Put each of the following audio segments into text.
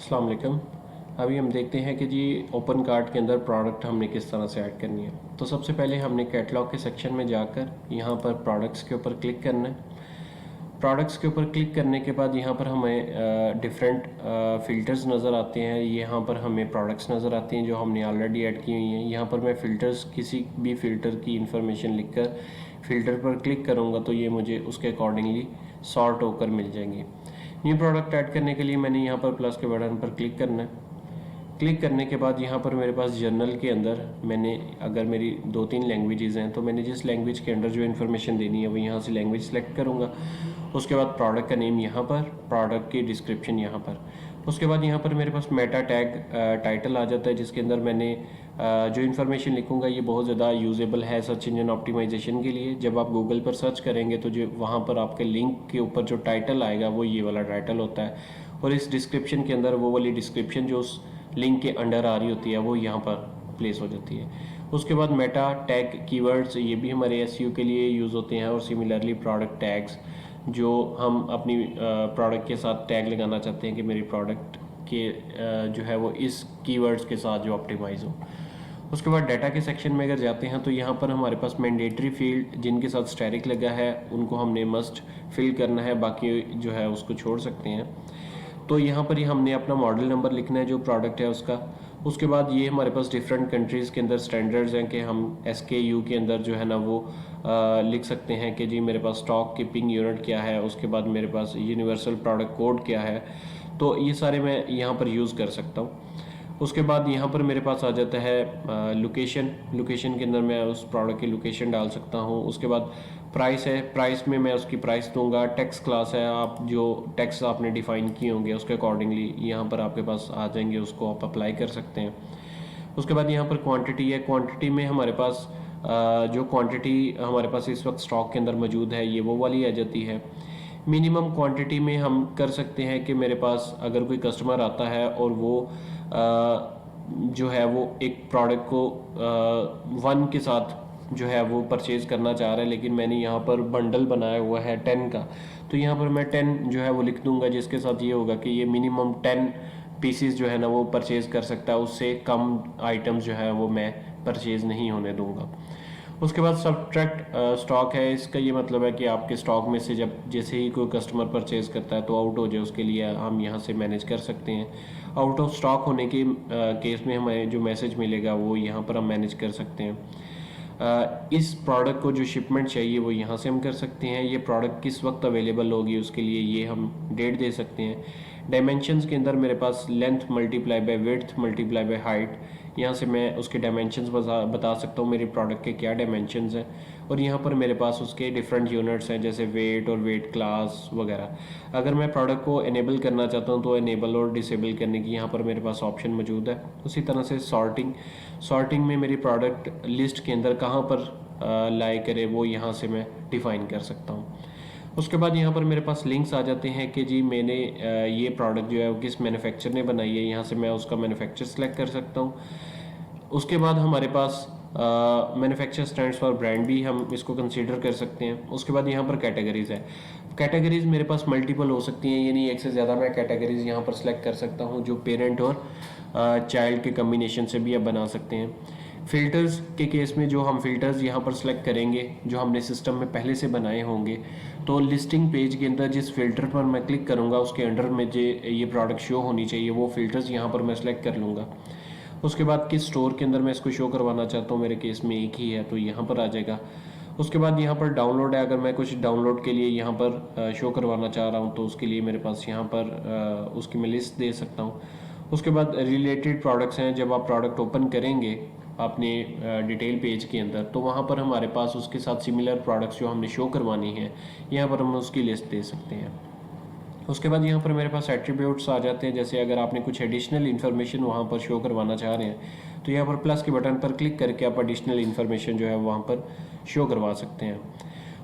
अस्सलाम वालेकुम। अभी हम देखते हैं कि जी ओपन कार्ट के अंदर प्रोडक्ट हमने किस तरह से ऐड करनी है। तो सबसे पहले हमने कैटलॉग के सेक्शन में जाकर यहाँ पर प्रोडक्ट्स के ऊपर क्लिक करना है। प्रोडक्ट्स के ऊपर क्लिक करने के बाद यहाँ पर हमें डिफरेंट फ़िल्टर्स नज़र आते हैं। यहाँ पर हमें प्रोडक्ट्स नज़र आती हैं जो हमने ऑलरेडी ऐड की हुई हैं। यहाँ पर मैं फ़िल्टर्स किसी भी फ़िल्टर की इंफॉर्मेशन लिखकर फ़िल्टर पर क्लिक करूँगा तो ये मुझे उसके अकॉर्डिंगली सॉर्ट होकर मिल जाएंगे। न्यू प्रोडक्ट ऐड करने के लिए मैंने यहाँ पर प्लस के बटन पर क्लिक करना है। क्लिक करने के बाद यहाँ पर मेरे पास जर्नल के अंदर मैंने अगर मेरी 2-3 लैंग्वेजेस हैं तो मैंने जिस लैंग्वेज के अंदर जो इन्फॉर्मेशन देनी है वो यहाँ से लैंग्वेज सेलेक्ट करूँगा। उसके बाद प्रोडक्ट का नेम यहाँ पर, प्रोडक्ट की डिस्क्रिप्शन यहाँ पर। उसके बाद यहाँ पर मेरे पास मेटा टैग टाइटल आ जाता है जिसके अंदर मैंने जो इन्फॉर्मेशन लिखूँगा ये बहुत ज़्यादा यूजेबल है सर्च इंजन ऑप्टिमाइजेशन के लिए। जब आप गूगल पर सर्च करेंगे तो जो वहाँ पर आपके लिंक के ऊपर जो टाइटल आएगा वो ये वाला टाइटल होता है, और इस डिस्क्रिप्शन के अंदर वो वाली डिस्क्रिप्शन जो उस लिंक के अंडर आ रही होती है वो यहाँ पर प्लेस हो जाती है। उसके बाद मेटा टैग कीवर्ड्स ये भी हमारे एसईओ के लिए यूज़ होते हैं, और सिमिलरली प्रोडक्ट टैग्स जो हम अपनी प्रोडक्ट के साथ टैग लगाना चाहते हैं कि मेरी प्रोडक्ट के जो है वो इस कीवर्ड्स के साथ जो ऑप्टिमाइज़ हो। उसके बाद डाटा के सेक्शन में अगर जाते हैं तो यहाँ पर हमारे पास मैंडेटरी फील्ड जिनके साथ स्टैटिक लगा है उनको हमने मस्ट फिल करना है, बाकी जो है उसको छोड़ सकते हैं। तो यहाँ पर ही हमने अपना मॉडल नंबर लिखना है जो प्रोडक्ट है उसका। उसके बाद ये हमारे पास डिफरेंट कंट्रीज़ के अंदर स्टैंडर्ड्स हैं कि हम SKU के अंदर जो है ना वो लिख सकते हैं कि जी मेरे पास स्टॉक कीपिंग यूनिट क्या है, उसके बाद मेरे पास यूनिवर्सल प्रोडक्ट कोड क्या है। तो ये सारे मैं यहाँ पर यूज़ कर सकता हूँ। उसके बाद यहाँ पर मेरे पास आ जाता है लोकेशन के अंदर मैं उस प्रोडक्ट की लोकेशन डाल सकता हूँ। उसके बाद प्राइस है, प्राइस में मैं उसकी प्राइस दूंगा। टैक्स क्लास है, आप जो टैक्स आपने डिफ़ाइन किए होंगे उसके अकॉर्डिंगली यहाँ पर आपके पास आ जाएंगे, उसको आप अप्लाई कर सकते हैं। उसके बाद यहाँ पर क्वांटिटी है, क्वांटिटी में हमारे पास जो क्वांटिटी हमारे पास इस वक्त स्टॉक के अंदर मौजूद है ये वो वाली आ जाती है। मिनिमम क्वांटिटी में हम कर सकते हैं कि मेरे पास अगर कोई कस्टमर आता है और वो जो है वो एक प्रोडक्ट को 1 के साथ जो है वो परचेज़ करना चाह रहा है, लेकिन मैंने यहाँ पर बंडल बनाया हुआ है 10 का, तो यहाँ पर मैं 10 जो है वो लिख दूंगा, जिसके साथ ये होगा कि ये मिनिमम 10 पीसीस जो है ना वो परचेज़ कर सकता है, उससे कम आइटम्स जो है वो मैं परचेज़ नहीं होने दूंगा। उसके बाद सब्ट्रैक्ट स्टॉक है, इसका ये मतलब है कि आपके स्टॉक में से जब जैसे ही कोई कस्टमर परचेज़ करता है तो आउट हो जाए उसके लिए हम यहाँ से मैनेज कर सकते हैं। आउट ऑफ स्टॉक होने के केस में हमें जो मैसेज मिलेगा वो यहाँ पर हम मैनेज कर सकते हैं। इस प्रोडक्ट को जो शिपमेंट चाहिए वो यहाँ से हम कर सकते हैं। ये प्रोडक्ट किस वक्त अवेलेबल होगी उसके लिए ये हम डेट दे सकते हैं। डायमेंशंस के अंदर मेरे पास length multiply by width multiply by height, यहाँ से मैं उसके डायमेंशंस बता सकता हूँ मेरे प्रोडक्ट के क्या डायमेंशंस हैं, और यहाँ पर मेरे पास उसके डिफरेंट यूनिट्स हैं जैसे वेट और वेट क्लास वगैरह। अगर मैं प्रोडक्ट को इनेबल करना चाहता हूँ तो इनेबल और डिसेबल करने की यहाँ पर मेरे पास ऑप्शन मौजूद है। उसी तरह से सॉर्टिंग में मेरी प्रोडक्ट लिस्ट के अंदर कहाँ पर लाई करे वो यहाँ से मैं डिफ़ाइन कर सकता हूँ। उसके बाद यहाँ पर मेरे पास लिंक्स आ जाते हैं कि जी मैंने ये प्रोडक्ट जो है वो किस मैन्युफैक्चर ने बनाई है, यहाँ से मैं उसका मैन्युफैक्चर सेलेक्ट कर सकता हूँ। उसके बाद हमारे पास मैन्युफैक्चर स्टैंड्स फॉर ब्रांड भी हम इसको कंसीडर कर सकते हैं। उसके बाद यहाँ पर कैटेगरीज़ है, कैटेगरीज़ मेरे पास मल्टीपल हो सकती हैं, यानी एक से ज़्यादा मैं कैटेगरीज़ यहाँ पर सेलेक्ट कर सकता हूँ जो पेरेंट और चाइल्ड के कम्बिनेशन से भी आप बना सकते हैं। फ़िल्टर्स के केस में जो हम फ़िल्टर्स यहाँ पर सेलेक्ट करेंगे जो हमने सिस्टम में पहले से बनाए होंगे, तो लिस्टिंग पेज के अंदर जिस फ़िल्टर पर मैं क्लिक करूँगा उसके अंडर में जो ये प्रोडक्ट शो होनी चाहिए वो फ़िल्टर्स यहाँ पर मैं सेलेक्ट कर लूँगा। उसके बाद किस स्टोर के अंदर मैं इसको शो करवाना चाहता हूँ, मेरे केस में एक ही है तो यहाँ पर आ जाएगा। उसके बाद यहाँ पर डाउनलोड है, अगर मैं कुछ डाउनलोड के लिए यहाँ पर शो करवाना चाह रहा हूँ तो उसके लिए मेरे पास यहाँ पर उसकी मैं लिस्ट दे सकता हूँ। उसके बाद रिलेटेड प्रोडक्ट्स हैं, जब आप प्रोडक्ट ओपन करेंगे अपने डिटेल पेज के अंदर तो वहाँ पर हमारे पास उसके साथ सिमिलर प्रोडक्ट्स जो हमने शो करवानी है यहाँ पर हम उसकी लिस्ट दे सकते हैं। उसके बाद यहाँ पर मेरे पास एट्रीब्यूट्स आ जाते हैं, जैसे अगर आपने कुछ एडिशनल इन्फॉर्मेशन वहाँ पर शो करवाना चाह रहे हैं तो यहाँ पर प्लस के बटन पर क्लिक करके आप एडिशनल इन्फॉर्मेशन जो है वहाँ पर शो करवा सकते हैं।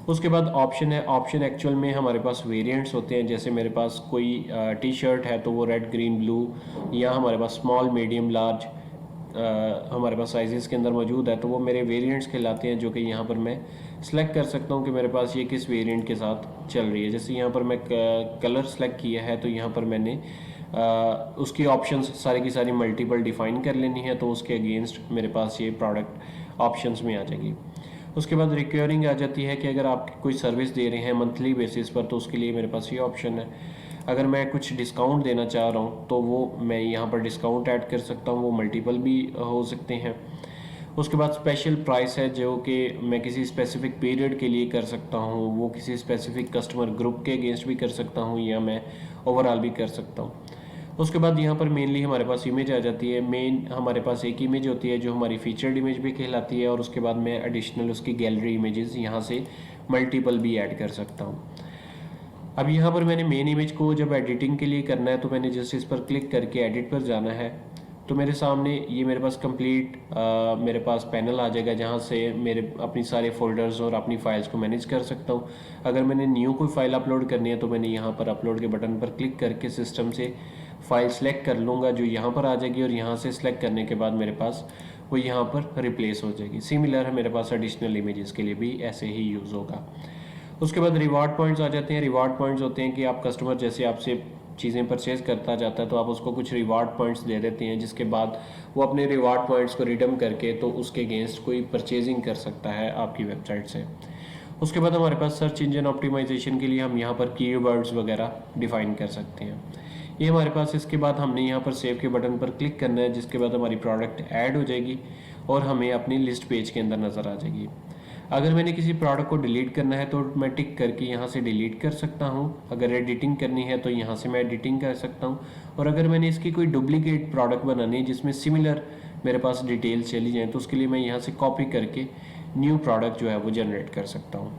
उसके बाद ऑप्शन है, ऑप्शन एक्चुअल में हमारे पास वेरिएंट्स होते हैं, जैसे मेरे पास कोई टी शर्ट है तो वो रेड ग्रीन ब्लू, या हमारे पास स्मॉल मीडियम लार्ज हमारे पास साइजेस के अंदर मौजूद है, तो वो मेरे वेरिएंट्स कहलाते हैं, जो कि यहाँ पर मैं सेलेक्ट कर सकता हूँ कि मेरे पास ये किस वेरिएंट के साथ चल रही है। जैसे यहाँ पर मैं कलर सेलेक्ट किया है तो यहाँ पर मैंने उसकी ऑप्शंस सारी की सारी मल्टीपल डिफाइन कर लेनी है, तो उसके अगेंस्ट मेरे पास ये प्रोडक्ट ऑप्शंस में आ जाएगी। उसके बाद रिक्योरिंग आ जाती है कि अगर आप कोई सर्विस दे रहे हैं मंथली बेसिस पर, तो उसके लिए मेरे पास ये ऑप्शन है। अगर मैं कुछ डिस्काउंट देना चाह रहा हूँ तो वो मैं यहाँ पर डिस्काउंट ऐड कर सकता हूँ, वो मल्टीपल भी हो सकते हैं। उसके बाद स्पेशल प्राइस है जो कि मैं किसी स्पेसिफिक पीरियड के लिए कर सकता हूँ, वो किसी स्पेसिफिक कस्टमर ग्रुप के अगेंस्ट भी कर सकता हूँ या मैं ओवरऑल भी कर सकता हूँ। उसके बाद यहाँ पर मेनली हमारे पास इमेज आ जाती है। मेन हमारे पास एक इमेज होती है जो हमारी फीचर्ड इमेज भी कहलाती है, और उसके बाद मैं एडिशनल उसकी गैलरी इमेजेस यहाँ से मल्टीपल भी ऐड कर सकता हूँ। अब यहाँ पर मैंने मेन इमेज को जब एडिटिंग के लिए करना है तो मैंने जस्ट इस पर क्लिक करके एडिट पर जाना है, तो मेरे सामने ये मेरे पास कंप्लीट मेरे पास पैनल आ जाएगा जहाँ से मेरे अपनी सारे फोल्डर्स और अपनी फाइल्स को मैनेज कर सकता हूँ। अगर मैंने न्यू कोई फाइल अपलोड करनी है तो मैंने यहाँ पर अपलोड के बटन पर क्लिक करके सिस्टम से फाइल सेलेक्ट कर लूँगा, जो यहाँ पर आ जाएगी, और यहाँ से सिलेक्ट करने के बाद मेरे पास वो यहाँ पर रिप्लेस हो जाएगी। सिमिलर है मेरे पास एडिशनल इमेजेस के लिए भी ऐसे ही यूज़ होगा। उसके बाद रिवार्ड पॉइंट्स आ जाते हैं। रिवार्ड पॉइंट्स होते हैं कि आप कस्टमर जैसे आपसे चीज़ें परचेज़ करता जाता है तो आप उसको कुछ रिवार्ड पॉइंट्स दे देते हैं, जिसके बाद वो अपने रिवार्ड पॉइंट्स को रिडीम करके तो उसके अगेंस्ट कोई परचेजिंग कर सकता है आपकी वेबसाइट से। उसके बाद हमारे पास सर्च इंजन ऑप्टिमाइजेशन के लिए हम यहाँ पर कीवर्ड्स वगैरह डिफाइन कर सकते हैं। ये हमारे पास, इसके बाद हमने यहाँ पर सेव के बटन पर क्लिक करना है, जिसके बाद हमारी प्रोडक्ट ऐड हो जाएगी और हमें अपनी लिस्ट पेज के अंदर नज़र आ जाएगी। अगर मैंने किसी प्रोडक्ट को डिलीट करना है तो मैं टिक करके यहाँ से डिलीट कर सकता हूँ। अगर एडिटिंग करनी है तो यहाँ से मैं एडिटिंग कर सकता हूँ, और अगर मैंने इसकी कोई डुप्लीकेट प्रोडक्ट बनानी है जिसमें सिमिलर मेरे पास डिटेल्स चली जाएँ तो उसके लिए मैं यहाँ से कॉपी करके न्यू प्रोडक्ट जो है वो जनरेट कर सकता हूँ।